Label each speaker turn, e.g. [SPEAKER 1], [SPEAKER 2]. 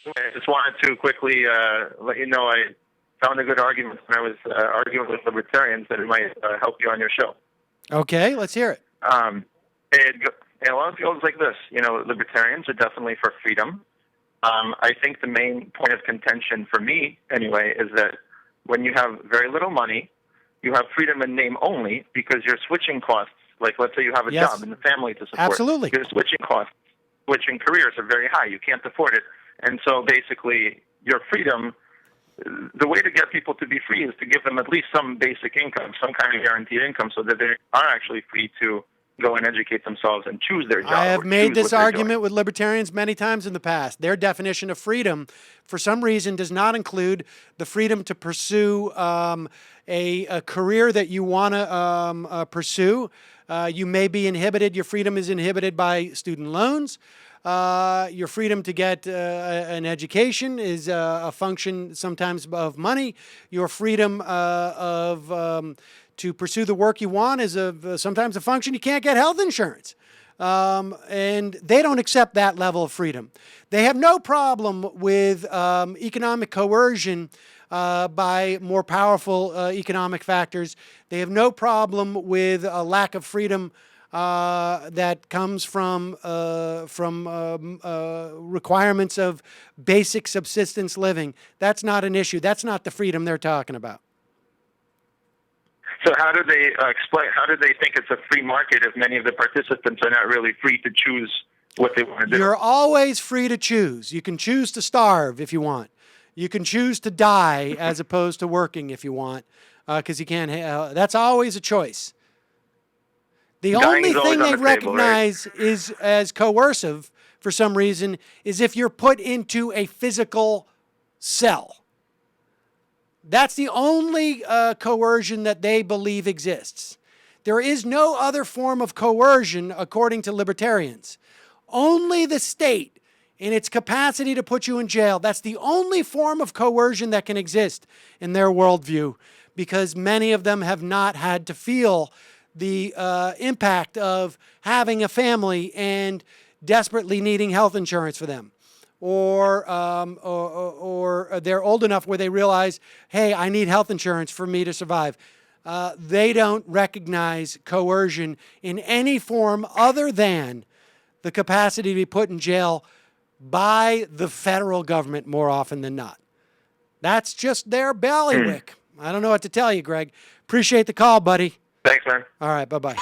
[SPEAKER 1] I just wanted to quickly let you know I found a good argument when I was arguing with libertarians that it might help you on your show.
[SPEAKER 2] Okay, let's hear it.
[SPEAKER 1] Well, it goes like this. Libertarians are definitely for freedom. I think the main point of contention for me, anyway, is that when you have very little money, you have freedom in name only because your switching costs, like let's say you have a job and a family to support.
[SPEAKER 2] Absolutely.
[SPEAKER 1] Your switching costs, switching careers are very high. You can't afford it. And so basically your freedom, the way to get people to be free is to give them at least some basic income, some kind of guaranteed income so that they are actually free to go and educate themselves and choose their job.
[SPEAKER 2] I have made this argument with libertarians many times in the past. Their definition of freedom, for some reason, does not include the freedom to pursue a career that you want to pursue. You may be inhibited. Your freedom is inhibited by student loans. Your freedom to get an education is a function sometimes of money. Your freedom to pursue the work you want is sometimes a function you can't get health insurance. And they don't accept that level of freedom. They have no problem with economic coercion by more powerful economic factors. They have no problem with a lack of freedom that comes from requirements of basic subsistence living. That's not an issue. That's not the freedom they're talking about.
[SPEAKER 1] So how do they explain? How do they think it's a free market if many of the participants are not really free to choose what they want to do?
[SPEAKER 2] You're always free to choose. You can choose to starve if you want. You can choose to die as opposed to working if you want, because you can't. That's always a choice. The only thing they recognize is as coercive for some reason is if you're put into a physical cell. That's the only coercion that they believe exists. There is no other form of coercion, according to libertarians. Only the state, in its capacity to put you in jail, that's the only form of coercion that can exist in their worldview, because many of them have not had to feel the impact of having a family and desperately needing health insurance for them. Or they're old enough where they realize, hey, I need health insurance for me to survive. They don't recognize coercion in any form other than the capacity to be put in jail by the federal government more often than not. That's just their bailiwick. I don't know what to tell you, Greg. Appreciate the call, buddy.
[SPEAKER 1] Thanks, man.
[SPEAKER 2] All right, bye-bye.